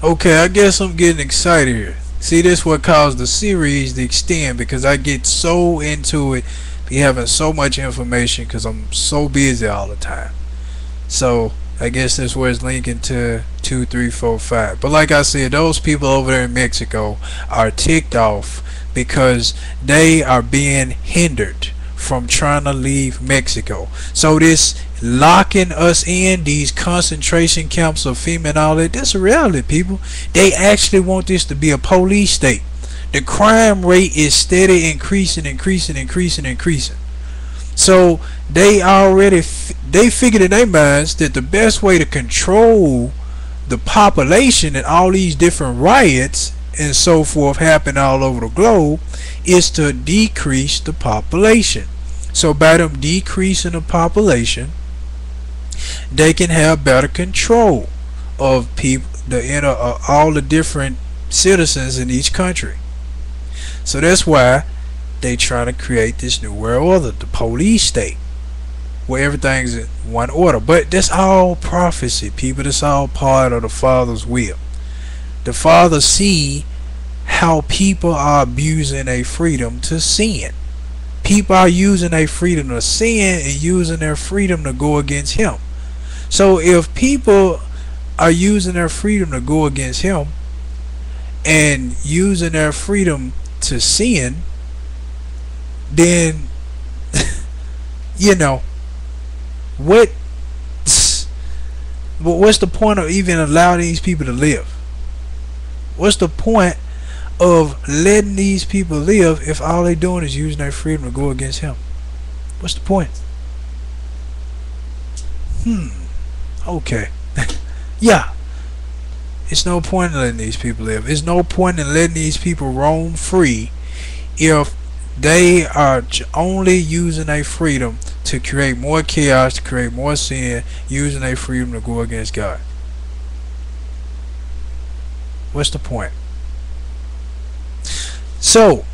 Okay, I guess I'm getting excited here. See, this what caused the series to extend because I get so into it, be having so much information because I'm so busy all the time. So I guess that's where it's linking to 2, 3, 4, 5. But like I said, those people over there in Mexico are ticked off because they are being hindered from trying to leave Mexico. So this locking us in these concentration camps of female and all that, that's a reality, people. They actually want this to be a police state. The crime rate is steady increasing, increasing, increasing, increasing. So they already they figured in their minds that the best way to control the population and all these different riots and so forth happen all over the globe is to decrease the population. So by them decreasing the population, they can have better control of people, all the different citizens in each country. So that's why they trying to create this new world order, the police state, where everything's in one order. But that's all prophecy, people. That's all part of the Father's will. The Father see how people are abusing their freedom to sin. People are using their freedom to sin and using their freedom to go against Him. So if people are using their freedom to go against Him and using their freedom to sin, then you know what? What's the point of even allowing these people to live? What's the point of letting these people live if all they're doing is using their freedom to go against Him? What's the point? Okay. Yeah. It's no point in letting these people live. It's no point in letting these people roam free if they are only using their freedom to create more chaos, to create more sin, using their freedom to go against God. What's the point? So,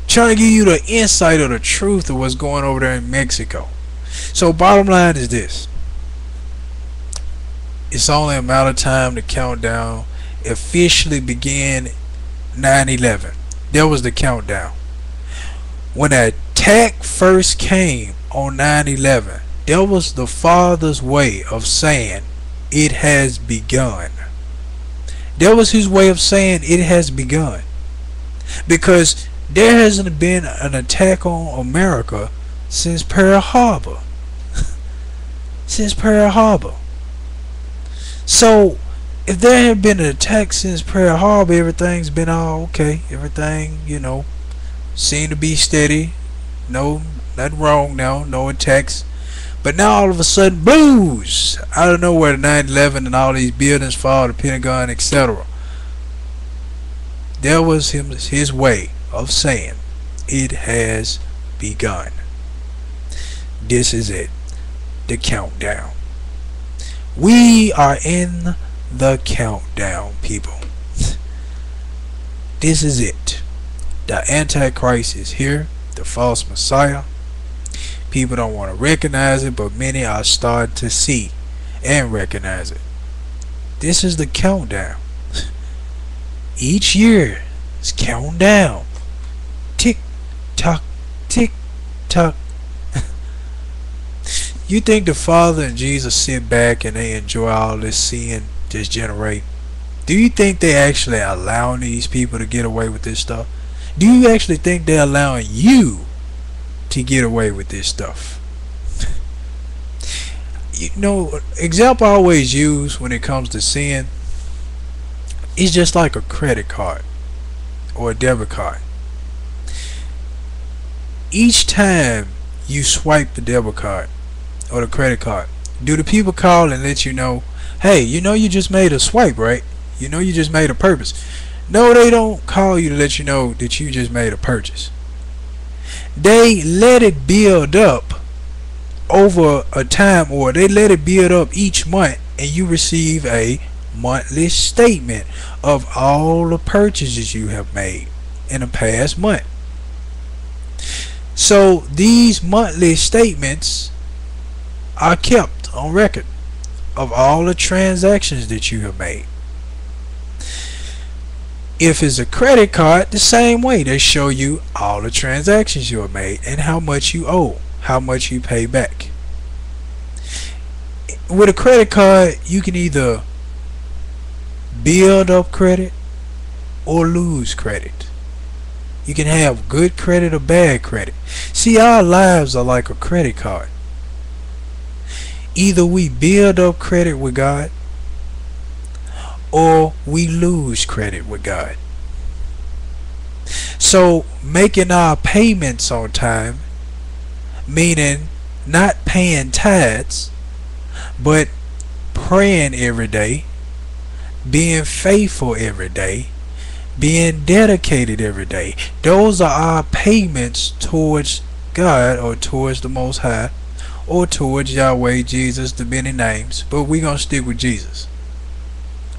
trying to give you the insight of the truth of what's going over there in Mexico. So, bottom line is this. It's only a matter of time. The countdown officially began 9/11. There was the countdown. When the attack first came on 9/11, that was the Father's way of saying it has begun. That was His way of saying it has begun. Because there hasn't been an attack on America since Pearl Harbor. Since Pearl Harbor. So, if there had been an attack since Pearl Harbor, everything's been all okay. Everything, seemed to be steady. No, nothing wrong now. No attacks. But now all of a sudden, blues! Out of nowhere, the 9/11 and all these buildings fall, the Pentagon, etc. That was his way of saying, it has begun. This is it. The countdown. We are in the countdown, people. This is it. The Antichrist is here. The false Messiah. People don't want to recognize it, but many are starting to see and recognize it. This is the countdown. Each year is counting down. Tick tock, tick tock. You think the Father and Jesus sit back and they enjoy all this sin just generate? Do you think they actually allowing these people to get away with this stuff? Do you actually think they're allowing you to get away with this stuff? Example I always use when it comes to sin is just like a credit card or a debit card. Each time you swipe the debit card or the credit card, do the people call and let you know, hey, you just made a swipe, right? You just made a purchase. No, they don't call you to let you know that you just made a purchase. They let it build up over a time, or they let it build up each month, and you receive a monthly statement of all the purchases you have made in the past month. So these monthly statements are kept on record of all the transactions that you have made. If it's a credit card, the same way. They show you all the transactions you have made and how much you owe, how much you pay back. With a credit card, you can either build up credit or lose credit. You can have good credit or bad credit. See, our lives are like a credit card. Either we build up credit with God or we lose credit with God. So making our payments on time, meaning not paying tithes, but praying every day, being faithful every day, being dedicated every day. Those are our payments towards God, or towards the Most High, or towards Yahweh, Jesus, the many names, but we're going to stick with Jesus.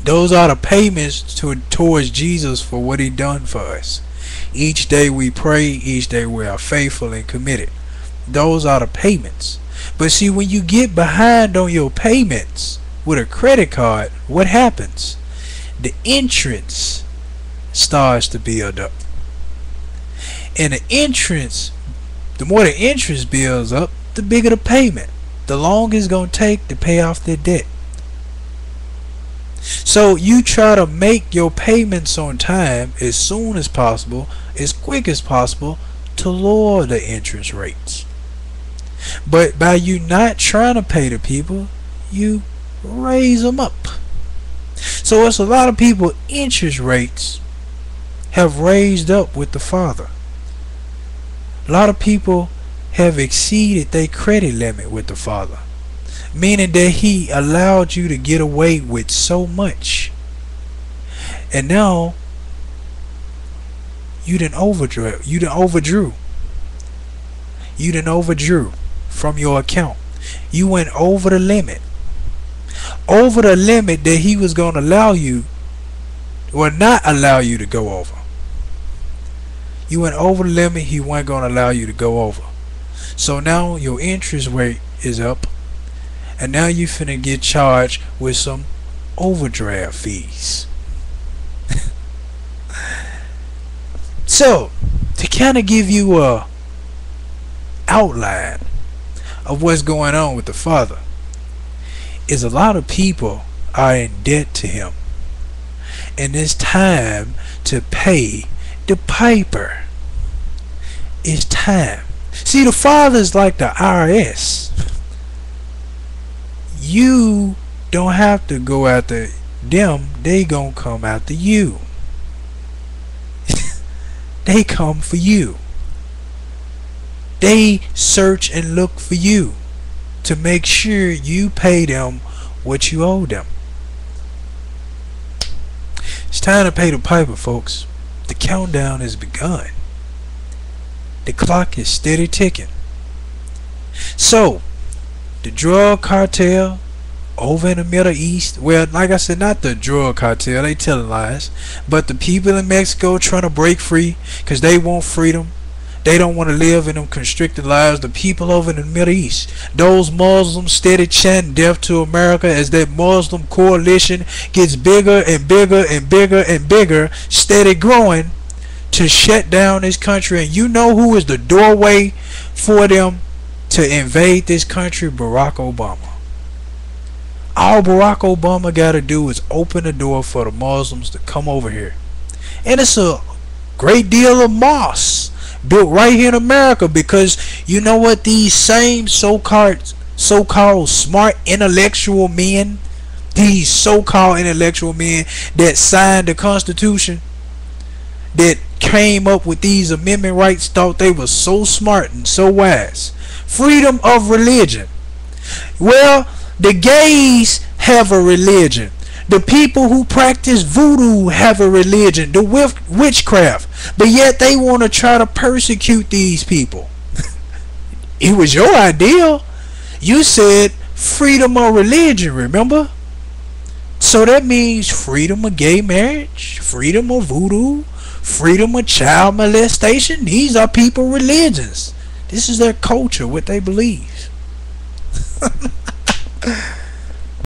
Those are the payments towards Jesus for what he done for us. Each day we pray, each day we are faithful and committed. Those are the payments. But see, when you get behind on your payments with a credit card, what happens? The interest starts to build up. And the more the interest builds up, the bigger the payment. The longer it's going to take to pay off their debt. So you try to make your payments on time as soon as possible, as quick as possible, to lower the interest rates. But by you not trying to pay the people, you raise them up. So it's a lot of people interest rates have raised up with the Father. A lot of people have exceeded their credit limit with the Father, meaning that he allowed you to get away with so much, and now you done overdrew from your account. You went over the limit that he was going to allow you, or not allow you to go over. You went over the limit he wasn't going to allow you to go over. So now your interest rate is up, and now you finna get charged with some overdraft fees. So, to kind of give you a outline of what's going on with the Father, is a lot of people are in debt to him, and it's time to pay the piper. It's time. See, the Father is like the IRS. You don't have to go after them, they gonna come after you. They come for you. They search and look for you to make sure you pay them what you owe them. It's time to pay the piper, folks. The countdown has begun. The clock is steady ticking. So, the drug cartel over in the Middle East, well, like I said, not the drug cartel, they telling lies, but the people in Mexico trying to break free because they want freedom. They don't want to live in them constricted lives. The people over in the Middle East, those Muslims steady chanting death to America as that Muslim coalition gets bigger and bigger and bigger and bigger, steady growing to shut down this country. And you know who is the doorway for them to invade this country? Barack Obama. All Barack Obama got to do is open the door for the Muslims to come over here. And it's a great deal of mosques built right here in America, because you know what, these same so-called smart intellectual men, these so-called intellectual men that signed the Constitution, that came up with these amendment rights, thought they were so smart and so wise. Freedom of religion. Well, the gays have a religion. The people who practice voodoo have a religion, the witchcraft, but yet they want to try to persecute these people. It was your idea. You said freedom of religion, remember? So that means freedom of gay marriage, freedom of voodoo, freedom of child molestation. These are people's religions. This is their culture, what they believe.